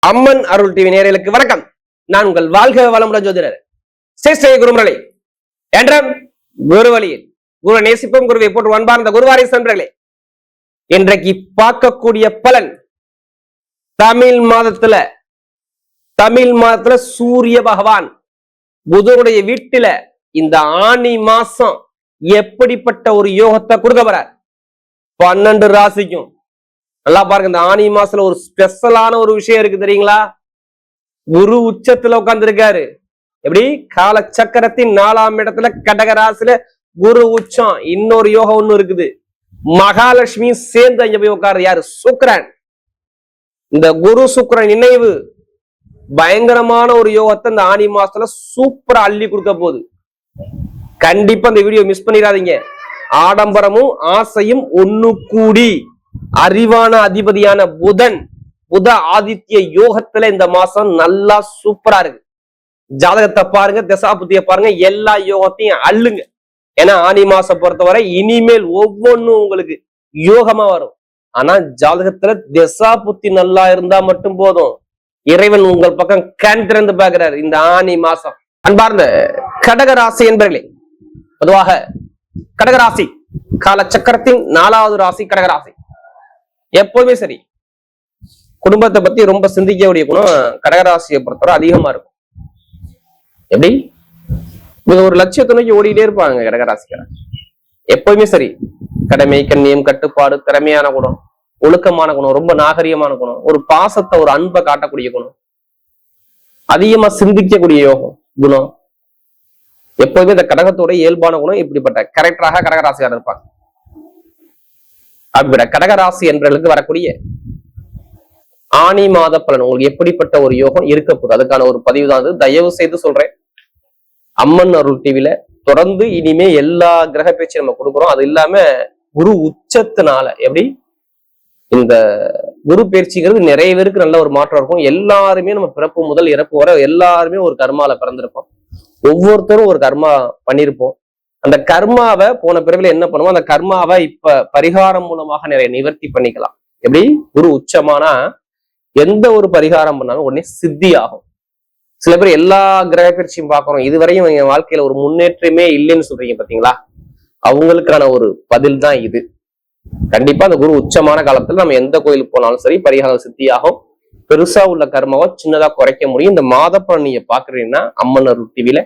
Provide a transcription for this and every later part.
அம்மன் அருள் TV நேயர்களுக்கு வணக்கம். நான் உங்கள் வாழ்க வளமுடன் ஜோதிடர் சேஷ்டை குருமரலை என்ற குரு வழியில் குரு நேசிப்பும் குருவை போட்டு அன்பார்ந்த குருவாரி நண்பர்களே, இன்றைக்கு பார்க்கக்கூடிய பலன் தமிழ் மாதத்துல சூரிய பகவான் புதனுடைய வீட்டுல இந்த ஆனி மாசம் எப்படிப்பட்ட ஒரு யோகத்தை கொடுக்க போறார் 12 ராசிக்கும். நல்லா பாருங்க, இந்த ஆனி மாசத்துல ஒரு ஸ்பெஷலான ஒரு விஷயம் இருக்கு தெரியுங்களா? குரு உச்சத்துல உட்கார்ந்து இருக்காரு. எப்படி? கால சக்கரத்தின் 4ஆம் இடத்துல கடக ராசியில குரு உச்சம். இன்னொரு யோகம் ஒண்ணு இருக்குது, மகாலட்சுமி சேர்ந்து அங்க போய் உட்காரு. யாரு? சுக்கிரன். இந்த குரு சுக்கிரன் இணைவு பயங்கரமான ஒரு யோகத்தை இந்த ஆனி மாசத்துல சூப்பரா அள்ளி கொடுக்க போகுது. கண்டிப்பா இந்த வீடியோ மிஸ் பண்ணிடாதீங்க. ஆடம்பரமும் ஆசையும் ஒண்ணு கூடி அறிவான அதிபதியான புத ஆதித்ய யோகத்துல இந்த மாசம் நல்லா சூப்பரா இருக்கு. ஜாதகத்தை பாருங்க, தசாபுத்திய பாருங்க, எல்லா யோகத்தையும் அள்ளுங்க. ஏன்னா ஆனி மாசம் பொறுத்தவரை இனிமேல் ஒவ்வொன்னும் உங்களுக்கு யோகமா வரும். ஆனா ஜாதகத்துல தசாபுத்தி நல்லா இருந்தா மட்டும் போதும். இறைவன் உங்கள் பக்கம் கண் திறந்து பார்க்கிறார் இந்த ஆனி மாசம். அன்பார்ந்த கடகராசி என்பர்களே, பொதுவாக கடகராசி காலச்சக்கரத்தின் 4வது ராசி கடகராசி. எப்போதுமே சரி, குடும்பத்தை பத்தி ரொம்ப சிந்திக்கக்கூடிய குணம் கடகராசியை பொறுத்தவரை அதிகமா இருக்கும். எப்படி? இவங்க ஒரு லட்சியத்தை நோக்கி ஓடிட்டே இருப்பாங்க கடகராசிக்காரன். எப்போதுமே சரி, கடமை, கண்ணியம், கட்டுப்பாடு, திறமையான குணம், ஒழுக்கமான குணம், ரொம்ப நாகரிகமான குணம், ஒரு பாசத்தை ஒரு அன்பை காட்டக்கூடிய குணம், அதிகமா சிந்திக்கக்கூடிய யோகம் குணம், எப்போதுமே இந்த கடகத்தோட இயல்பான குணம், இப்படிப்பட்ட கரெக்டராக கடகராசியார் இருப்பாங்க. அப்படிப்பட்ட கடகராசி என்பவர்களுக்கு வரக்கூடிய ஆனி மாத பலன் உங்களுக்கு எப்படிப்பட்ட ஒரு யோகம் இருக்க போகுது, அதுக்கான ஒரு பதிவு தான். தயவு செய்து சொல்றேன், அம்மன் அருள் டிவில தொடர்ந்து இனிமே எல்லா கிரக பேச்சு நம்ம கொடுக்குறோம். அது இல்லாம குரு உச்சத்தினால எப்படி இந்த குரு பயிற்சிங்கிறது நிறைய பேருக்கு நல்ல ஒரு மாற்றம் இருக்கும். எல்லாருமே நம்ம பிறப்பு முதல் இறப்பு வரை எல்லாருமே ஒரு கர்மால பிறந்திருப்போம். ஒவ்வொருத்தரும் ஒரு கர்மா பண்ணியிருப்போம். அந்த கர்மாவை போன பிறவில என்ன பண்ணுவோம், அந்த கர்மாவை இப்ப பரிகாரம் மூலமாக நிறைய நிவர்த்தி பண்ணிக்கலாம். எப்படி? குரு உச்சமானா எந்த ஒரு பரிகாரம் பண்ணாலும் உடனே சித்தி ஆகும். சில பேர் எல்லா கிரக பயிற்சியும் பார்க்கறோம், இதுவரையும் என் வாழ்க்கையில ஒரு முன்னேற்றமே இல்லைன்னு சொல்றீங்க பாத்தீங்களா? அவங்களுக்கான ஒரு பதில் தான் இது. கண்டிப்பா அந்த குரு உச்சமான காலத்துல நம்ம எந்த கோயிலுக்கு போனாலும் சரி பரிகாரம் சித்தி ஆகும். பெருசா உள்ள கர்மாவை சின்னதா குறைக்க முடியும். இந்த மாத பலன் நீங்க பாக்குறீங்கன்னா அம்மன் அருள் டிவில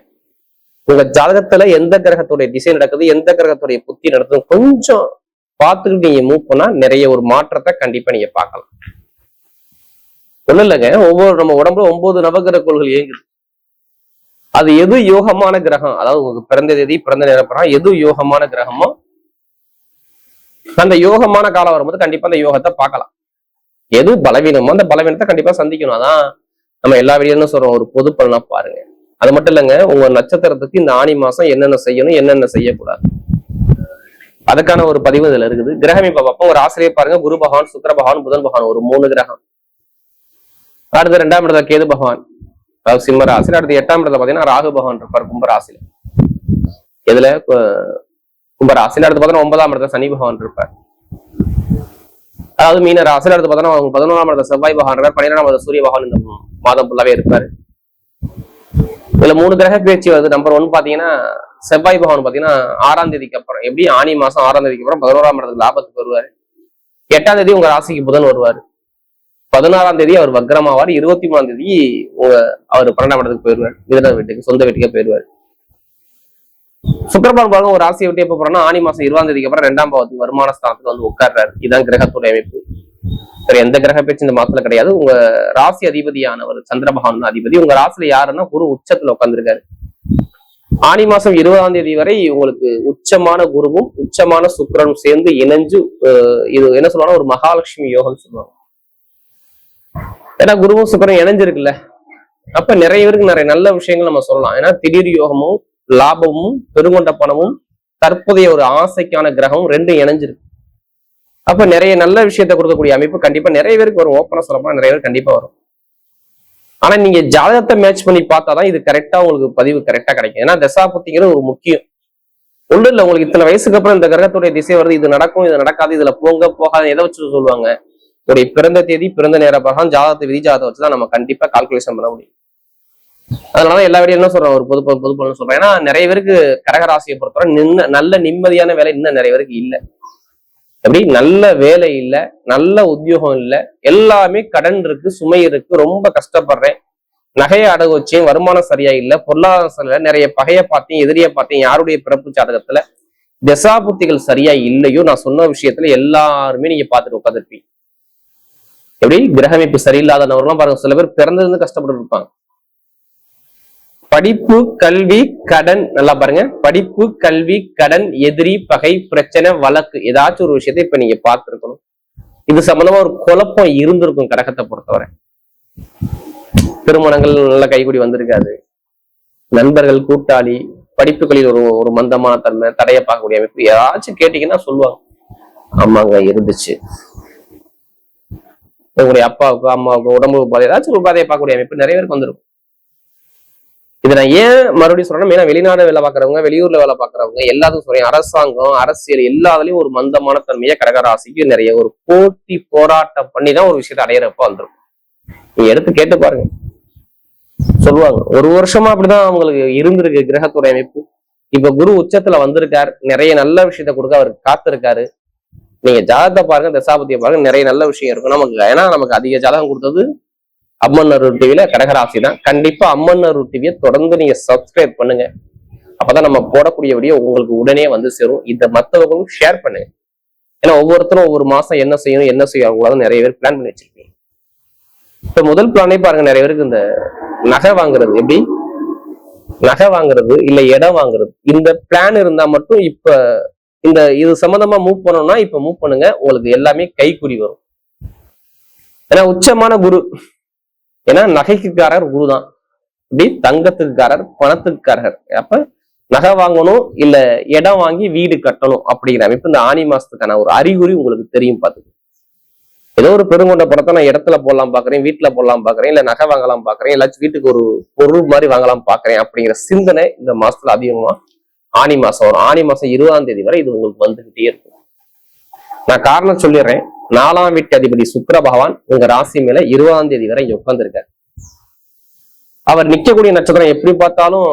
உங்க ஜாதகத்துல எந்த கிரகத்துடைய திசை நடக்குது, எந்த கிரகத்துடைய புத்தி நடக்குது கொஞ்சம் பார்த்துக்கிட்டு நீங்க மூவ் பண்ணா நிறைய ஒரு மாற்றத்தை கண்டிப்பா நீங்க பார்க்கலாம். ஒண்ணும் இல்லைங்க, நம்ம உடம்புல 9 நவகிரக கோள்கள் இயங்குது. அது எது யோகமான கிரகம், அதாவது உங்களுக்கு பிறந்த தேதி பிறந்த நேரம் எது யோகமான கிரகமோ அந்த யோகமான காலம் வரும்போது கண்டிப்பா அந்த யோகத்தை பார்க்கலாம். எது பலவீனமோ அந்த பலவீனத்தை கண்டிப்பா சந்திக்கணும். அதான் நம்ம எல்லா வீடியோன்னு சொல்றோம், ஒரு பொது பலனா பாருங்க. அது மட்டும் இல்லைங்க, உங்க நட்சத்திரத்துக்கு இந்த ஆனி மாசம் என்னென்ன செய்யணும் என்னென்ன செய்யக்கூடாது அதுக்கான ஒரு பதிவு இதுல இருக்குது. கிரகம் இப்ப பார்ப்போம். ஒரு ஆசிரியர் பாருங்க, குரு பகவான், சுக்கிர பகவான், புதன் பகவான், ஒரு 3 கிரகம். அடுத்து 2ஆம் இடத்துல கேது பகவான், அதாவது சிம்ம ராசியில. அடுத்து 8ஆம் இடத்துல பாத்தீங்கன்னா ராகு பகவான் இருப்பார் கும்ப ராசியில. இதுல கும்ப ராசியில. அடுத்து பார்த்தோன்னா 9ஆம் இடத்துல சனி பகவான் இருப்பார், அதாவது மீன ராசியில. அடுத்து பார்த்தோன்னா 11ஆம் இடத்துல செவ்வாய் பகவான் இருக்கார். 12ஆம் இடத்துல சூரிய பகவான் இந்த மாதம் ஃபுல்லாவே இருப்பாரு. இதுல 3 கிரக பேச்சு வருது. நம்பர் 1 பாத்தீங்கன்னா செவ்வாய் பகவான் பாத்தீங்கன்னா 6ஆம் தேதிக்கு அப்புறம், எப்படி ஆனி மாசம் 6ஆம் தேதிக்கு அப்புறம் 11ஆம் இடத்துக்கு லாபத்துக்கு வருவாரு. 8ஆம் தேதி உங்க ராசிக்கு புதன் வருவாரு. 16ஆம் தேதி அவர் வக்ரமாவார். 23ஆம் தேதி அவர் 12ஆம் இடத்துக்கு போயிருவார், மிதுன வீட்டுக்கு, சொந்த வீட்டுக்கே போயிருவாரு. சுக்கிரபான் பாருங்க, ஒரு ராசியை விட்டு எப்ப போறோம்னா ஆனி மாசம் 20ஆம் தேதிக்கு அப்புறம் 2ஆம் பாவத்துக்கு வருமான ஸ்தானத்துக்கு வந்து உட்கார்றாரு. இதுதான் கிரகத்துடைய அமைப்பு. சரி, எந்த கிரக பேச்சு இந்த மாசத்துல கிடையாது. உங்க ராசி அதிபதியானவர் சந்திர பகவான் தான் அதிபதி. உங்க ராசியில யாருன்னா குரு உச்சத்துல உட்கார்ந்துருக்காரு. ஆனி மாசம் 20ஆம் தேதி வரை உங்களுக்கு உச்சமான குருவும் உச்சமான சுக்கிரனும் சேர்ந்து இணைஞ்சு இது என்ன சொல்லுவாங்க, ஒரு மகாலட்சுமி யோகம்னு சொல்லுவாங்க. ஏன்னா குருவும் சுக்கிரனும் இணைஞ்சிருக்குல்ல, அப்ப நிறைய பேருக்கு நிறைய நல்ல விஷயங்கள் நம்ம சொல்லலாம். ஏன்னா திடீர் யோகமும் லாபமும் பெருங்கொண்ட பணமும் தற்போதைய ஒரு ஆசைக்கான கிரகமும் 2 இணைஞ்சிருக்கு. அப்ப நிறைய நல்ல விஷயத்த கொடுக்கக்கூடிய அமைப்பு கண்டிப்பா நிறைய பேருக்கு வரும். ஓப்பனா சொல்லப்போனா நிறைய பேர் கண்டிப்பா வரும். ஆனா நீங்க ஜாதகத்தை மேட்ச் பண்ணி பார்த்தாதான் இது கரெக்டா உங்களுக்கு பதிவு கரெக்டா கிடைக்கும். ஏன்னா தசாபுத்திங்கிறது ஒரு முக்கியம். ஒண்ணு இல்ல, உங்களுக்கு இத்தனை வயசுக்கு அப்புறம் இந்த கிரகத்துடைய திசை வருது, இது நடக்கும் இது நடக்காது, இதுல போங்க போகாது எதை வச்சு சொல்லுவாங்க, உடைய பிறந்த தேதி பிறந்த நேர பிரகாரம் ஜாதகத்தை விதி ஜாதகத்தை வச்சுதான் நம்ம கண்டிப்பா கால்குலேஷன் பண்ண முடியும். அதனால எல்லா வீடியோ என்ன சொல்றேன், ஒரு பொது பலன் சொல்றேன். ஏன்னா நிறைய பேருக்கு கடகராசியை பொறுத்தவரை நல்ல நிம்மதியான வேலை இன்னும் நிறைய பேருக்கு இல்லை. எப்படி நல்ல வேலை இல்லை, நல்ல உத்தியோகம் இல்லை, எல்லாமே கடன் இருக்கு, சுமை இருக்கு, ரொம்ப கஷ்டப்படுறேன், நகையை அடகு வச்சேன், வருமானம் சரியா இல்லை, பொருளாதார நிறைய பகையை பார்த்தேன், எதிரியை பார்த்தேன், யாருடைய பிறப்பு ஜாதகத்துல தசாபுத்திகள் சரியா இல்லையோ நான் சொன்ன விஷயத்துல எல்லாருமே நீங்க பார்த்துட்டு உட்காந்துருப்பீங்க. எப்படி கிரகமைப்பு சரியில்லாத நபர்கள்லாம் பாருங்க, சில பேர் பிறந்திருந்து கஷ்டப்பட்டு இருப்பாங்க. படிப்பு கல்வி கடன், நல்லா பாருங்க, படிப்பு கல்வி கடன் எதிரி பகை பிரச்சனை வழக்கு ஏதாச்சும் ஒரு விஷயத்தை இப்ப நீங்க பார்த்திருக்கணும். இது சம்பந்தமா ஒரு குழப்பம் இருந்திருக்கும் கடகத்தை பொறுத்தவரை. திருமணங்கள் நல்ல கைகூடி வந்திருக்காது, நண்பர்கள் கூட்டாளி படிப்புகளில் ஒரு மந்தமான தன்மை தடைய பார்க்கக்கூடிய அமைப்பு ஏதாச்சும் கேட்டீங்கன்னா சொல்லுவாங்க, ஆமாங்க இருந்துச்சு. உங்களுடைய அப்பாவுக்கு அம்மாவுக்கு உடம்பு உபாதை ஏதாச்சும் ஒரு உபாதையை பார்க்கக்கூடிய அமைப்பு நிறைய பேருக்கு வந்துருக்கும். இதை நான் ஏன் மறுபடியும் சொல்றேன், ஏன்னா வெளிநாடு வேலை பார்க்கறவங்க, வெளியூர்ல வேலை பார்க்கறவங்க எல்லாத்துக்கும் சொல்றேன், அரசாங்கம் அரசியல் எல்லாத்துலயும் ஒரு மந்தமான தன்மையை கடகராசிக்கு நிறைய ஒரு போட்டி போராட்டம் பண்ணி தான் ஒரு விஷயத்தை அடையிறப்ப வந்துருக்கும். நீங்க எடுத்து கேட்டு பாருங்க, சொல்லுவாங்க. ஒரு வருஷமா அப்படிதான் அவங்களுக்கு இருந்திருக்கு கிரகத்துடைய அமைப்பு. இப்ப குரு உச்சத்துல வந்திருக்காரு, நிறைய நல்ல விஷயத்த கொடுக்க அவர் காத்திருக்காரு. நீங்க ஜாதகத்தை பாருங்க, தசாபதியை பாருங்க, நிறைய நல்ல விஷயம் இருக்கும் நமக்கு. ஏன்னா நமக்கு அதிக ஜாதகம் கொடுத்தது அம்மன் அருள் டிவில கடகராசி தான். கண்டிப்பா அம்மன் அருள் டிவியை தொடர்ந்து நீங்க சப்ஸ்கிரைப் பண்ணுங்க, அப்பதான் நம்ம போடக்கூடிய வீடியோ உங்களுக்கு உடனே வந்து சேரும். இதை மற்றவங்களும் ஷேர் பண்ணுங்க. ஏன்னா ஒவ்வொருத்தரும் ஒவ்வொரு மாசம் என்ன செய்யணும் என்ன செய்யக்கூடாது நிறைய பேர் பிளான் பண்ணி வச்சிருக்கீங்க. இப்ப முதல் பிளானே பாருங்க, நிறைய பேருக்கு இந்த நகை வாங்குறது, எப்படி நகை வாங்குறது இல்ல இடம் வாங்குறது, இந்த பிளான் இருந்தா மட்டும் இப்ப இந்த இது சம்பந்தமா மூவ் பண்ணணும்னா இப்ப மூவ் பண்ணுங்க, உங்களுக்கு எல்லாமே கைக்குறி வரும். ஏன்னா உச்சமான குரு, ஏன்னா நகைக்குக்காரர் குரு தான், இப்படி தங்கத்துக்குக்காரர் பணத்துக்குக்காரர். அப்ப நகை வாங்கணும் இல்ல இடம் வாங்கி வீடு கட்டணும் அப்படிங்கிற அமைப்பு இந்த ஆனி மாசத்துக்கான ஒரு அறிகுறி உங்களுக்கு தெரியும். பார்த்துக்கு ஏதோ ஒரு பெருங்கொண்ட படத்தை நான் இடத்துல போடலாம் பாக்குறேன், வீட்டுல போடலாம் பாக்குறேன், இல்ல நகை வாங்கலாம் பாக்குறேன், எல்லாச்சும் வீட்டுக்கு ஒரு பொருள் மாதிரி வாங்கலாம் பாக்குறேன் அப்படிங்கிற சிந்தனை இந்த மாசத்துல அதிகமா ஆனி மாசம் வரும். ஆனி மாசம் 20ஆம் தேதி வரை இது உங்களுக்கு வந்துகிட்டே இருக்கும். நான் காரணம் சொல்லிடுறேன், 4ஆம் வீட்டு அதிபதி சுக்கிர பகவான் உங்க ராசி மேல 20ஆம் தேதி வரை இங்க உட்கார்ந்துருக்காரு. அவர் நிக்கக்கூடிய நட்சத்திரம் எப்படி பார்த்தாலும்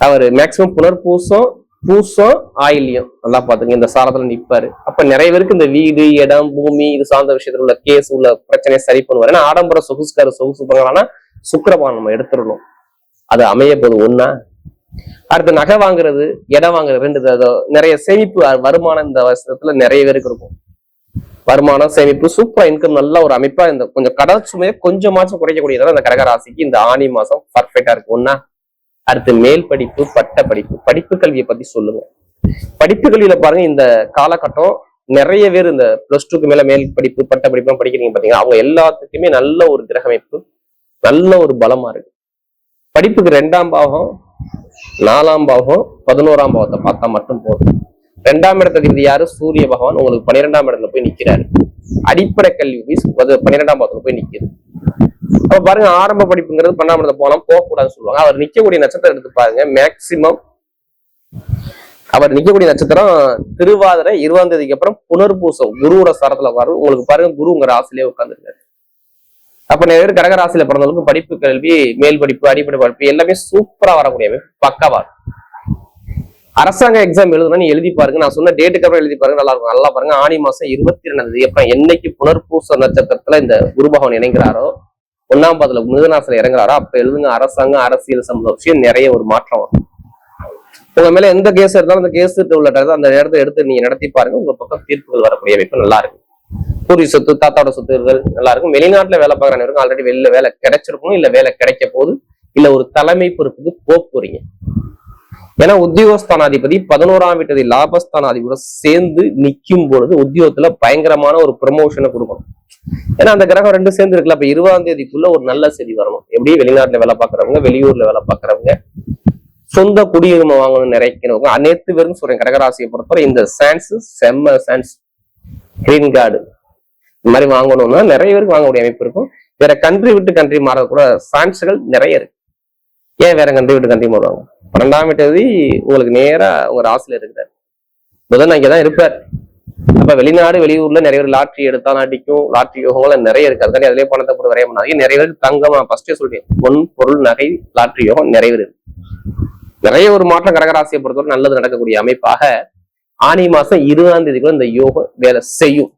அவர் மேக்சிமம் புனர்பூசம் பூசம் ஆயில்யம் நல்லா பாத்துங்க இந்த சாரத்துல நிப்பாரு. அப்ப நிறைய பேருக்கு இந்த வீடு இடம் பூமி இது சார்ந்த விஷயத்துல உள்ள கேஸ் உள்ள பிரச்சனையை சரி பண்ணுவாரு. ஏன்னா ஆடம்பர சொகுசுக்காரு சொகுசு பண்ணலாம்னா சுக்கிரபான் நம்ம எடுத்துடணும், அது அமைய போது ஒண்ணா. அடுத்து நகை வாங்குறது இடம் வாங்குறது ரெண்டு, நிறைய சேமிப்பு வருமானம் இந்த வருஷத்துல நிறைய பேருக்கு இருக்கும். வருமானம் சேமிப்பு சூப்பரா இன்கம் நல்ல ஒரு அமைப்பா இந்த கொஞ்சம் கடன் சுமையை கொஞ்சமாச்சும் குறைக்கக்கூடியதால இந்த கடகராசிக்கு இந்த ஆனி மாசம் பர்ஃபெக்டா இருக்கு ஒண்ணா. அடுத்து மேல் படிப்பு பட்ட படிப்பு, படிப்பு கல்வியை பத்தி சொல்லுங்க. படிப்பு கல்வியில பாருங்க இந்த காலகட்டம் நிறைய பேர் இந்த +2க்கு மேல மேல் படிப்பு பட்ட படிப்பு படிக்கிறீங்க பாத்தீங்கன்னா அவங்க எல்லாத்துக்குமே நல்ல ஒரு கிரக அமைப்பு நல்ல ஒரு பலமா இருக்கு. படிப்புக்கு 2ஆம் பாவம் 4ஆம் பாவம் 11ஆம் பாவத்தை பார்த்தா மட்டும் போதும். 2ஆம் இடத்துக்கு யாரு சூரிய பகவான் உங்களுக்கு 12ஆம் இடத்துல போய் நிக்கிறாரு. அடிப்படை கல்வி 12ஆம் பாவத்துல போய் நிக்குது. அப்ப பாருங்க ஆரம்ப படிப்புங்கிறது 12ஆம் இடத்துல போலாம் போகக்கூடாதுன்னு சொல்லுவாங்க. அவர் நிக்கக்கூடிய நட்சத்திரம் எடுத்து பாருங்க, மேக்சிமம் அவர் நிக்கக்கூடிய நட்சத்திரம் திருவாதிரை 20ஆம் தேதிக்கு அப்புறம் புனர்பூசம் குருவோட சாரத்துல வரும். உங்களுக்கு பாருங்க குரு உங்க ராசிலேயே உட்கார்ந்துருக்காரு. அப்ப நிறைய பேர் கடகராசியில பிறந்தவங்களுக்கு படிப்பு கல்வி மேல் படிப்பு அடிப்படை படிப்பு எல்லாமே சூப்பரா வரக்கூடிய பக்கவா. அரசாங்க எக்ஸாம் எழுதணும்னு எழுதி பாருங்க, நான் சொன்ன டேட்டுக்கு அப்புறம் எழுதி பாருங்க, நல்லா இருக்கும். நல்லா பாருங்க ஆனி மாசம் 22ஆம் தேதி அப்புறம் என்னைக்கு புனர்பூச நட்சத்திரத்துல இந்த குரு பகவான் இணைங்கிறாரோ 1ஆம் பாதத்துல மிதுனாசில இறங்குறாரோ அப்ப எழுதுங்க அரசாங்கம் அரசியல் சம்பந்த விஷயம் நிறைய ஒரு மாற்றம் வரும். உங்க மேல எந்த கேஸ் இருந்தாலும் அந்த கேஸ் உள்ள அந்த இடத்த எடுத்து நீங்க நடத்தி பாருங்க, உங்க பக்கம் தீர்ப்புகள் வரக்கூடிய அமைப்பு நல்லா இருக்கு. பூர்வீக சொத்து தாத்தாவோட சொத்துகள் நல்லா இருக்கும். வெளிநாட்டுல வேலை பார்க்கறவங்க ஆல்ரெடி வெளியில வேலை கிடைச்சிருக்கும், இல்ல வேலை கிடைக்க போகுது, இல்ல ஒரு தலைமை பொறுப்புக்கு போறீங்க. ஏன்னா உத்தியோகஸ்தானாதிபதி 11ஆம் வீட்டதி லாபஸ்தானாதிபதியோட சேர்ந்து நிக்கும் பொழுது உத்தியோகத்துல பயங்கரமான ஒரு ப்ரமோஷனை கொடுக்கணும். ஏன்னா அந்த கிரகம் 2 சேர்ந்து இருக்குல்ல, அப்ப 20ஆம் தேதிக்குள்ள ஒரு நல்ல செய்தி வரணும். எப்படி வெளிநாட்டுல வேலை பார்க்கறவங்க வெளியூர்ல வேலை பார்க்கறவங்க சொந்த குடியுரிமை வாங்கணும்னு நினைக்கிறவங்க அனைத்து பேரும் சொல்றேன் கடகராசியை பொறுத்தவரை இந்த சான்ஸ் செம்ம சான்ஸ். கிரீன் கார்டு இந்த மாதிரி வாங்கணும்னா நிறைய பேருக்கு வாங்கக்கூடிய அமைப்பு இருக்கும். வேற கண்ட்ரி விட்டு கண்ட்ரி மாறக்கூட சான்ஸ்கள் நிறைய இருக்கு. ஏன் வேற கண்ட்ரி விட்டு கண்ட்ரி மாறுவாங்க? 12ஆம் தேதி உங்களுக்கு நேரா உங்க ராசியில இருக்கிறார். புதன் அங்கேதான் இருப்பார். அப்ப வெளிநாடு வெளியூர்ல நிறைய பேர் லாட்ரி எடுத்தாலும் அடிக்கும், லாட்ரி யோகங்கள் நிறைய இருக்கு. அதுக்காண்டி அதிலே பணத்தை போட்டு வரைய பண்ணாங்க. நிறைய பேருக்கு தங்கமா ஃபர்ஸ்டே சொல்லிட்டேன், பொன் பொருள் நகை லாட்ரி யோகம் நிறைய நிறைய ஒரு மாற்றம் கடகராசியை பொறுத்தவரை நல்லது நடக்கக்கூடிய அமைப்பாக ஆனி மாசம் 20ஆம் தேதிக்குள்ள இந்த யோகம் வேலை செய்யும்.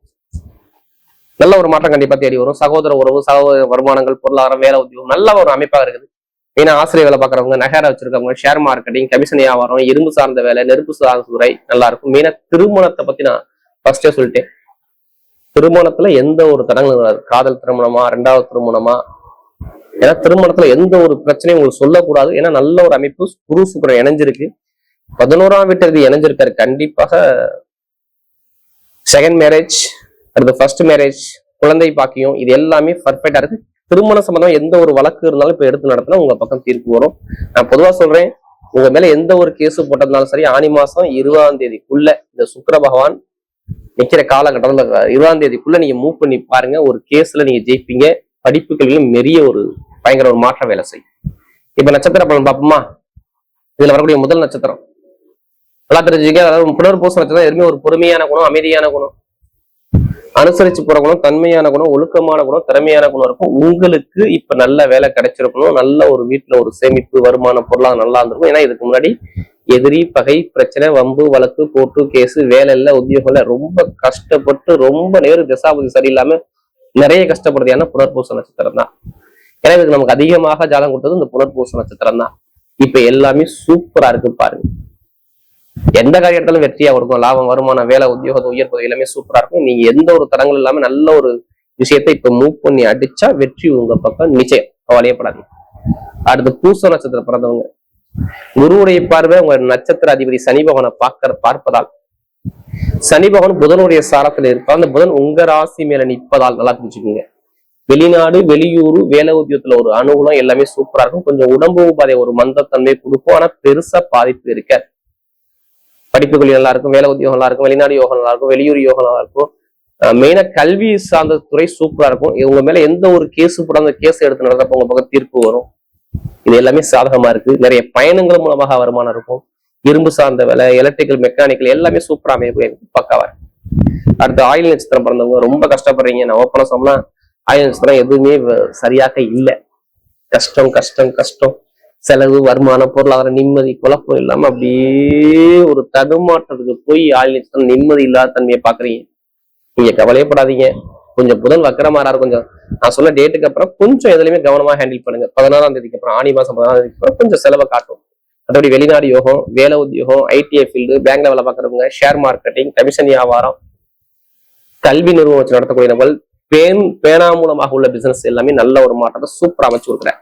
நல்ல ஒரு மாற்றம் கண்டிப்பா தேடி வரும். சகோதர உறவு, சகோதர வருமானங்கள், பொருளாதாரம், வேலை உத்தியோகம் நல்ல ஒரு அமைப்பாக இருக்குது. ஏன்னா ஆசிரியர் வேலை பார்க்குறவங்க, நகர வச்சிருக்கவங்க, ஷேர் மார்க்கெட்டிங், கமிஷன் வியாபாரம், இரும்பு சார்ந்த வேலை, நெருப்பு சார்ந்த துறை நல்லா இருக்கும். மெயினா திருமணத்தை பத்தி நான் ஃபர்ஸ்டே சொல்லிட்டேன். திருமணத்துல எந்த ஒரு தடங்களும் வராது. காதல் திருமணமா, 2வது திருமணமா, ஏன்னா திருமணத்துல எந்த ஒரு பிரச்சனையும் உங்களுக்கு சொல்லக்கூடாது. ஏன்னா நல்ல ஒரு அமைப்பு குரு சுக்கிரன் இணைஞ்சிருக்கு. 11ஆம் வீட்டுக்கு இணைஞ்சிருக்காரு. கண்டிப்பாக செகண்ட் மேரேஜ், அடுத்து ஃபர்ஸ்ட் மேரேஜ், குழந்தை பாக்கியம், இது எல்லாமே பர்ஃபெக்டா இருக்கு. திருமண சம்பந்தம் எந்த ஒரு வழக்கு இருந்தாலும் இப்ப எடுத்து நடத்தினா உங்க பக்கம் தீர்ப்பு வரும். நான் பொதுவா சொல்றேன், உங்க மேல எந்த ஒரு கேஸ் போட்டதுனாலும் சரி, ஆனி மாசம் 20ஆம் தேதிக்குள்ள இந்த சுக்கிர பகவான் நிக்கிற காலகட்டத்தில் 20ஆம் தேதிக்குள்ள நீங்க மூவ் பண்ணி பாருங்க. ஒரு கேஸ்ல நீங்க ஜெயிப்பீங்க. படிப்புகளிலும் நிறைய ஒரு பயங்கர ஒரு மாற்றம் வேலை செய்யும். இப்ப நட்சத்திர பலன் பார்ப்போமா? இதுல வரக்கூடிய முதல் நட்சத்திரம் நல்லா தெரிஞ்சுக்க. அதாவது புனர்பூச நட்சத்திரம் எதுவுமே ஒரு பொறுமையான குணம், அமைதியான குணம், அனுசரிச்சு போற குணம், தன்மையான குணம், ஒழுக்கமான குணம், திறமையான குணம் இருக்கும். உங்களுக்கு இப்ப நல்ல வேலை கிடைச்சிருக்கணும். நல்ல ஒரு வீட்டுல ஒரு சேமிப்பு, வருமானம், பொருளாதாரம் நல்லா இருந்திருக்கும். ஏன்னா இதுக்கு முன்னாடி எதிரி, பகை, பிரச்சனை, வம்பு, வழக்கு, கோர்ட்டு கேஸ், வேலை இல்ல, உத்தியோகம் இல்ல, ரொம்ப கஷ்டப்பட்டு ரொம்ப நேரம் திசாபதி சரியில்லாம நிறைய கஷ்டப்படுறது ஏன்னா புனர்பூச நட்சத்திரம் தான். ஏன்னா இதுக்கு நமக்கு அதிகமாக ஜாதகம் கொடுத்தது இந்த புனர்பூச நட்சத்திரம் தான். இப்ப எல்லாமே சூப்பரா இருக்கு பாருங்க. எந்த காரியத்தாலும் வெற்றியா கொடுக்கும். லாபம், வருமானம், வேலை, உத்தியோகத்தை உயர்ப்பது எல்லாமே சூப்பரா இருக்கும். நீங்க எந்த ஒரு தடங்கள் இல்லாம நல்ல ஒரு விஷயத்தை இப்ப மூவ் பண்ணி அடிச்சா வெற்றி உங்க பக்கம் நிச்சயம். கவலையப்படாதீங்க. அடுத்து பூச நட்சத்திரம் பிறந்தவங்க, குருவுடைய பார்வை உங்க நட்சத்திர அதிபதி சனி பகவானை பார்ப்பதால், சனி பகவான் புதனுடைய சாரத்துல இருப்பார். அந்த புதன் உங்க ராசி மேல நிற்பதால் நல்லா புரிஞ்சுக்கோங்க. வெளிநாடு வெளியூர் வேலை உத்தியோகத்துல ஒரு அனுகூலம் எல்லாமே சூப்பரா இருக்கும். கொஞ்சம் உடம்பு உபாதை ஒரு மந்தத்தன்மை கொடுக்கும். ஆனா பெருசா பாதிப்பு இருக்க. படிப்புகள் நல்லா இருக்கும், வேலை உத்தியோகம் நல்லா இருக்கும், வெளிநாடு யோகம் நல்லா இருக்கும், வெளியூர் யோகம் நல்லா இருக்கும். மெயினா கல்வி சார்ந்த துறை சூப்பரா இருக்கும். உங்க மேல எந்த ஒரு கேஸ் போட அந்த கேஸ் எடுத்து நடந்தப்ப உங்க பக்கம் தீர்ப்பு வரும். இது எல்லாமே சாதகமா இருக்கு. நிறைய பயணங்கள் மூலமாக வருமானம் இருக்கும். இரும்பு சார்ந்த வேலை, எலக்ட்ரிக்கல், மெக்கானிக்கல் எல்லாமே சூப்பரா அமைப்பு பக்காவா. அடுத்து ஆயுள் நட்சத்திரம் பிறந்தவங்க ரொம்ப கஷ்டப்படுறீங்க. நான் ஓப்பனா சொன்னா ஆயுள் நட்சத்திரம் எதுவுமே சரியாக இல்லை. கஷ்டம் கஷ்டம் கஷ்டம், செலவு, வருமானம், பொருளாதாரம், நிம்மதி, குழப்பம் இல்லாம அப்படியே ஒரு தடுமாற்றத்துக்கு போய் ஆயுள் நட்சத்திரம் நிம்மதி இல்லாத தன்மையை பாக்குறீங்க. நீங்க கவலையப்படாதீங்க. கொஞ்சம் புதன் வக்கரமாறாரு. கொஞ்சம் நான் சொன்ன டேட்டுக்கு அப்புறம் கொஞ்சம் எதுலையுமே கவனமா ஹேண்டில் பண்ணுங்க. 16ஆம் தேதிக்கு அப்புறம், ஆனி மாசம் 16ஆம் தேதிக்கு அப்புறம் கொஞ்சம் செலவை காட்டும். அதோட வெளிநாடு யோகம், வேலை உத்தியோகம், ஐடிஐ ஃபீல்டு, பேங்க்ல வேலை பார்க்கறவங்க, ஷேர் மார்க்கெட்டிங், கமிஷன் வியாபாரம், கல்வி நிறுவனம் வச்சு நடத்தக்கூடிய நபர்கள், பேனா மூலமாக உள்ள பிசினஸ் எல்லாமே நல்ல ஒரு மாற்றத்தை சூப்பரா அமைச்சு கொடுக்குறேன்.